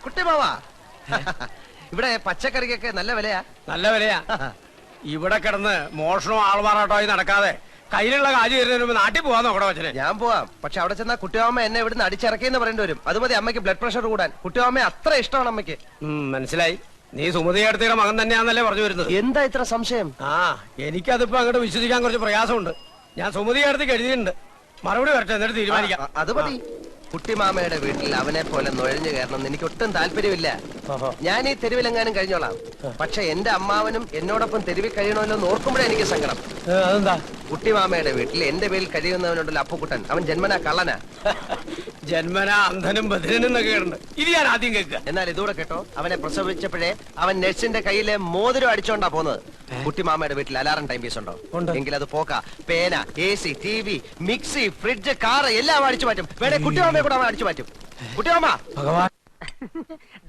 കുട്ടിമാവാ, ഇവിടെ പച്ചക്കറിക്കൊക്കെ നല്ല വിലയാ. നല്ല വിലയാ. ഇവിടെ കിടന്ന് മോഷണവും ആൾമാറാട്ടമായി നടക്കാതെ കയ്യിലുള്ള കാശ് തരുന്നതിന് മുമ്പ് നാട്ടിൽ പോവാൻ നോക്കണോ അച്ഛനെ? ഞാൻ പോവാം, പക്ഷെ അവിടെ ചെന്നാ കുട്ടിമാമ എന്നെ ഇവിടുന്ന് അടിച്ചിറക്കിയെന്ന് പറയേണ്ടി വരും. അതുമതി അമ്മയ്ക്ക് ബ്ലഡ് പ്രഷർ കൂടാൻ. കുട്ടിമാമയെ അത്ര ഇഷ്ടമാണ് അമ്മയ്ക്ക്. മനസ്സിലായി. നീ സുമതി അടുത്തയുടെ മകൻ തന്നെയാന്നല്ലേ പറഞ്ഞു വരുന്നത്? എന്താ ഇത്ര സംശയം? എനിക്കതിപ്പോ അങ്ങോട്ട് വിശ്വസിക്കാൻ കുറച്ച് പ്രയാസമുണ്ട്. ഞാൻ സുമതി അടുത്തേക്ക് എഴുതിയിട്ടുണ്ട്. മറുപടി വരട്ടെ, എന്നിട്ട് തീരുമാനിക്കാം. അത് മതി. കുട്ടിമാമയുടെ വീട്ടിൽ അവനെ പോലെ നുഴഞ്ഞു കയറണം എനിക്ക് ഒട്ടും താല്പര്യമില്ല. ഞാൻ ഈ തെരുവിലെങ്ങാനും കഴിഞ്ഞോളാം. പക്ഷെ എന്റെ അമ്മാവനും എന്നോടൊപ്പം തെരുവിൽ കഴിയണമല്ലോ എന്ന് ഓർക്കുമ്പോഴേ എനിക്ക് സങ്കടം. അതെന്താ? കുട്ടിമാമയുടെ വീട്ടിൽ എന്റെ പേരിൽ കഴിയുന്നവനുണ്ടല്ലോ അപ്പുക്കുട്ടൻ, അവൻ ജന്മനാ കള്ളനാ. ജന്മനാ അന്ധനും ബധിരനും എന്നൊക്കെ ഉണ്ട്. ഇത് ഞാൻ ആദ്യം കേൾക്കുക. എന്നാൽ ഇതൂടെ കേട്ടോ, അവനെ പ്രസവിച്ചപ്പോഴേ അവൻ നഴ്സിന്റെ കയ്യിലെ മോതിരം അടിച്ചോണ്ടാ പോന്നത്. കുട്ടിമാമയുടെ വീട്ടിൽ അലാറം ടൈം പീസ് ഉണ്ടോ? എങ്കിൽ അത് പോക്ക. പേന, AC, TV, mixie, fridge, car എല്ലാം അടിച്ചു മാറ്റും. വേണേ കുട്ടിമാമയെ കൂടെ അവൻ അടിച്ചു മാറ്റും. കുട്ടിമാമ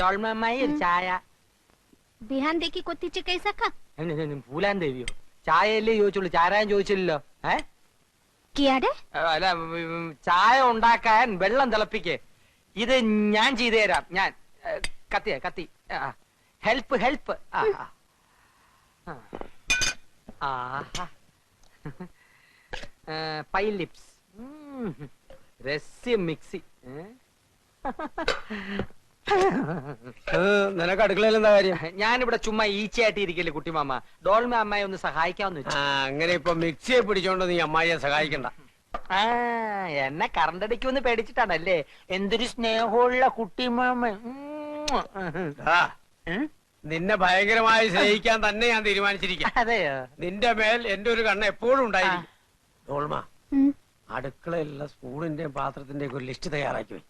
ഡോൾമമ്മായി ഒരു ചായ. बिहान देखी कोती कैसा खा പൂലാൻ ദേവിയോ? ചായയല്ലേ ചോദിച്ചുള്ളൂ, ചാരായം ചോദിച്ചില്ലല്ലോ. कियाडे അല്ല, ചായ ഉണ്ടാക്കാൻ വെള്ളം തിളപ്പിക്കേ. ഇത് ഞാൻ ചെയ്തു തരാം. ഞാൻ കത്തി ഹെൽപ്പ് ഹെൽപ്പ്. പൈ ലിപ്സ്, രസ്യം മിക്സി. നിനക്ക് അടുക്കളയിൽ എന്താ കാര്യം? ഞാനിവിടെ ചുമ്മാ ഈച്ചയായിട്ട് ഇരിക്കല്ലേ കുട്ടിമാമ. ഡോൾമ അമ്മായി ഒന്ന് സഹായിക്കാമെന്ന് വെച്ചു. അങ്ങനെ ഇപ്പൊ മിക്സിയെ പിടിച്ചോണ്ട് നീ അമ്മായിയെ സഹായിക്കണ്ട. എന്നെ കറണ്ടടിക്കുമെന്ന് പേടിച്ചിട്ടാണല്ലേ? എന്തൊരു സ്നേഹമുള്ള കുട്ടിമാമ. നിന്നെ ഭയങ്കരമായി സ്നേഹിക്കാൻ തന്നെ ഞാൻ തീരുമാനിച്ചിരിക്കാം. അതെയോ? നിന്റെ മേൽ എന്റെ ഒരു കണ്ണ് എപ്പോഴും ഉണ്ടായിരിക്കും. ഡോൾമ, അടുക്കളയിലുള്ള സ്പൂണിന്റെയും പാത്രത്തിന്റെയും ഒരു ലിസ്റ്റ് തയ്യാറാക്കി പോയി.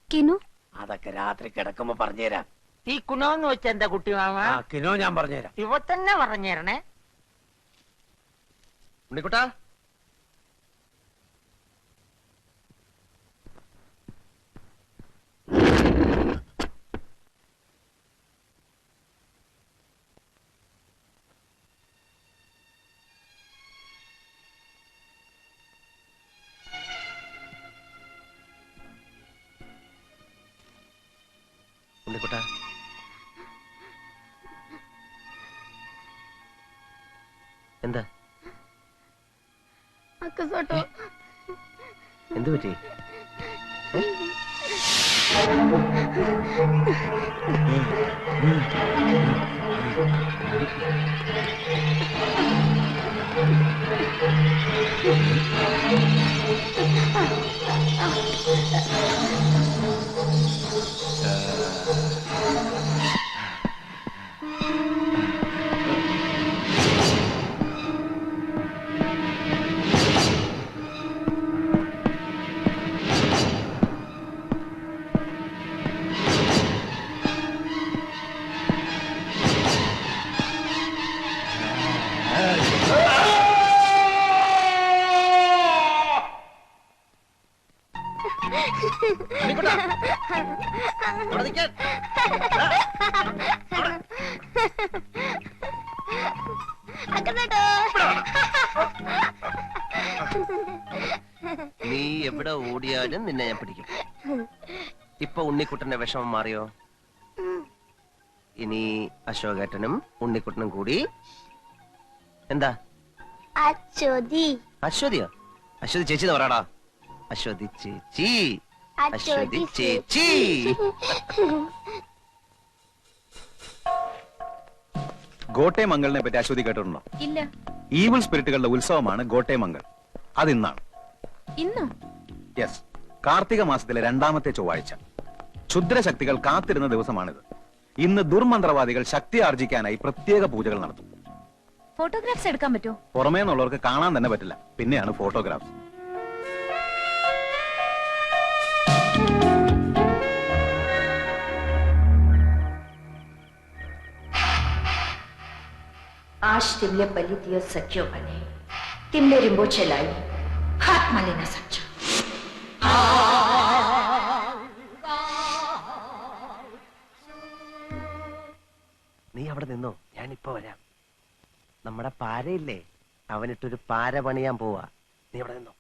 അതൊക്കെ രാത്രി കിടക്കുമ്പോ പറഞ്ഞുതരാം. ഈ കുണോന്ന് വെച്ച എന്താ കുട്ടിമാമ? കിനോ ഞാൻ പറഞ്ഞുതരാം. ഇവ തന്നെ പറഞ്ഞേരണേ. ഉണ്ണിക്കുട്ടാ, ഉണ്ണിക്കുട്ടാ, എന്താ എന്തു പറ്റി? നീ എവിടെ ഓടിയാലും നിന്നെ ഞാൻ പിടിക്കും. ഇപ്പൊ ഉണ്ണിക്കുട്ടന്റെ വിഷമം മാറിയോ? ഇനി അശോകേട്ടനും ഉണ്ണിക്കുട്ടനും കൂടി എന്താ? അശ്വതിയോ? അശ്വതി ചേച്ചി പറയാടാ. അശ്വതി ചേച്ചി, അശ്വതി ചേച്ചി. ഗോട്ടേമംഗലിനെ പറ്റി അശ്വതി കേട്ടിട്ടുണ്ടോ? ഇല്ല. ഈവിൾ സ്പിരിറ്റുകളുടെ ഉത്സവമാണ് ഗോട്ടേമംഗൽ. അത് ഇന്നാണ്. യെസ്, കാർത്തിക മാസത്തിലെ 2ാമത്തെ ചൊവ്വാഴ്ച. ക്ഷുദ്രശക്തികൾ കാത്തിരുന്ന ദിവസമാണിത്. ഇന്ന് ദുർമന്ത്രവാദികൾ ശക്തി ആർജിക്കാനായി പ്രത്യേക പൂജകൾ നടത്തും. ഫോട്ടോഗ്രാഫ്സ് എടുക്കാൻ പറ്റുമോ? പുറമേ നിന്നുള്ളവർക്ക് കാണാൻ തന്നെ പറ്റില്ല, പിന്നെയാണ് ഫോട്ടോഗ്രാഫ്സ്. आज तिमले बलि दियो सक्यो भने तिमीले रिम्बोछेलाई हातमा लिन सक्छौ. നീ അവിടെ നിന്നോ, ഞാനിപ്പോ വരാം. നമ്മുടെ പാരയില്ലേ, അവനിട്ടൊരു പാര പണിയാൻ പോവാ. നീ അവിടെ നിന്നോ.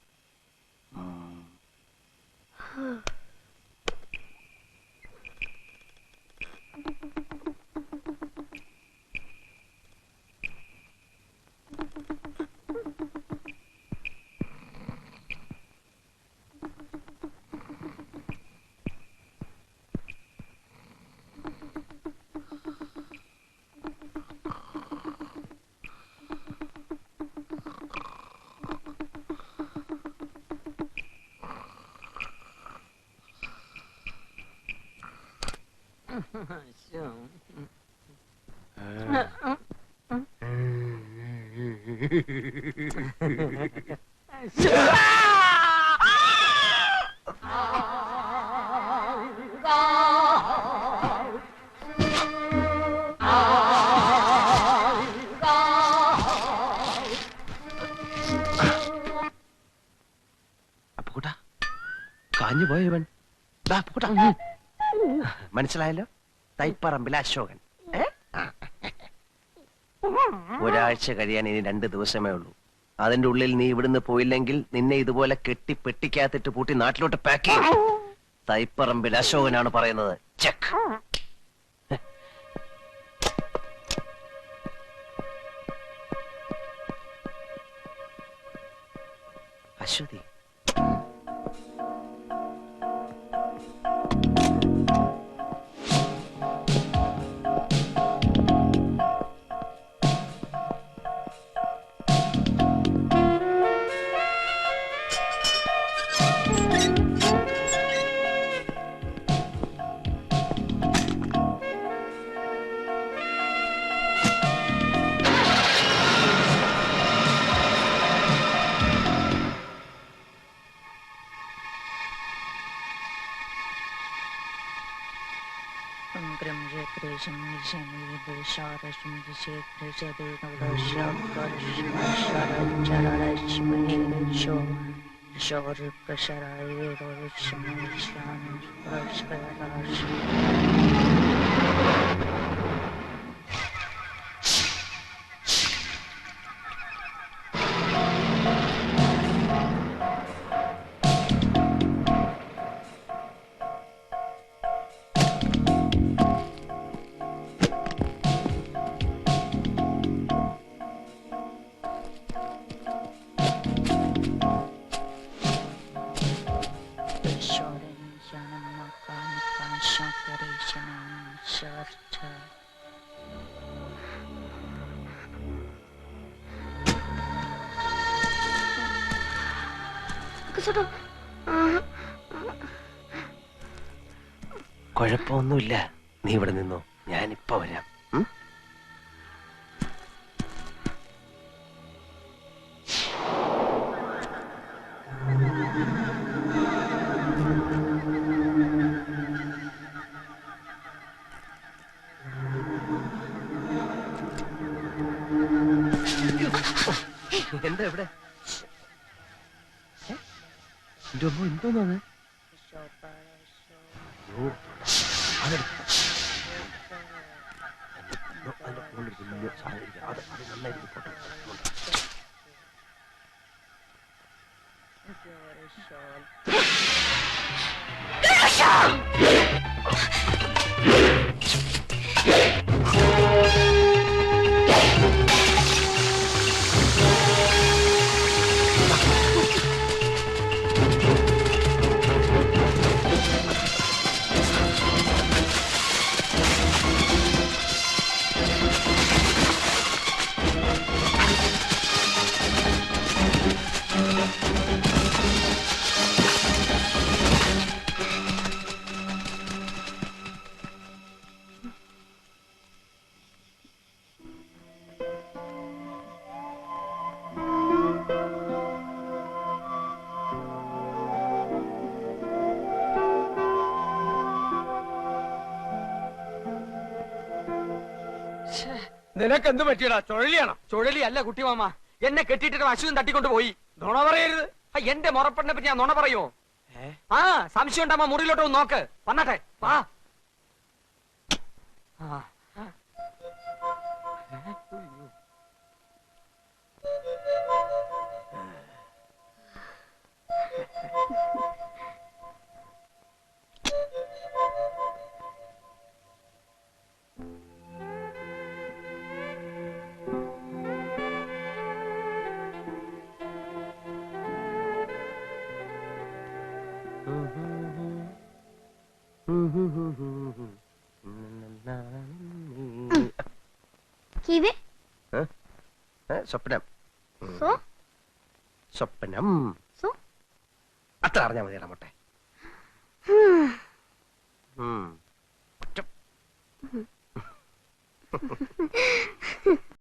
കാഞ്ഞു പോയ ഇവൻ. മനസ്സിലായല്ലോ, തൈപ്പറമ്പിൽ അശോകൻ. ഒരാഴ്ച കഴിയാൻ ഇനി 2 ദിവസമേ ഉള്ളൂ. അതിന്റെ ഉള്ളിൽ നീ ഇവിടുന്ന് പോയില്ലെങ്കിൽ നിന്നെ ഇതുപോലെ കെട്ടി പെട്ടിക്കകത്തിട്ട് പൂട്ടി നാട്ടിലോട്ട് പാക്ക് ചെയ്യും. തൈപ്പറമ്പിൽ അശോകനാണ് പറയുന്നത്. ചെക്ക്. അശ്വതി, കുഴപ്പമൊന്നുമില്ല. നീ ഇവിടെ നിന്നോ, ഞാനിപ്പോ വരാം. എന്താ ഇവിടെ? എന്തോന്നാണ്? നിനക്കെന്ത് പറ്റിയടാ? ചുഴലിയാണോ? ചുഴലി അല്ല കുട്ടിമാമ, എന്നെ കെട്ടിയിട്ട് അശ്വൻ തട്ടിക്കൊണ്ട് പോയി. നുണ പറയരുത്. എന്റെ മുറപ്പെണ്ണെ പറ്റി ഞാൻ നുണ പറയുമോ? ആ സംശയം ഉണ്ടാകുമ്പോ മുറിയിലോട്ട് ഒന്ന് നോക്ക്. വന്നട്ടെ, വാ. സ്വപ്നം. സ്വപ്നം അത്ര അറിഞ്ഞാ മതി. ഇടമട്ടെ.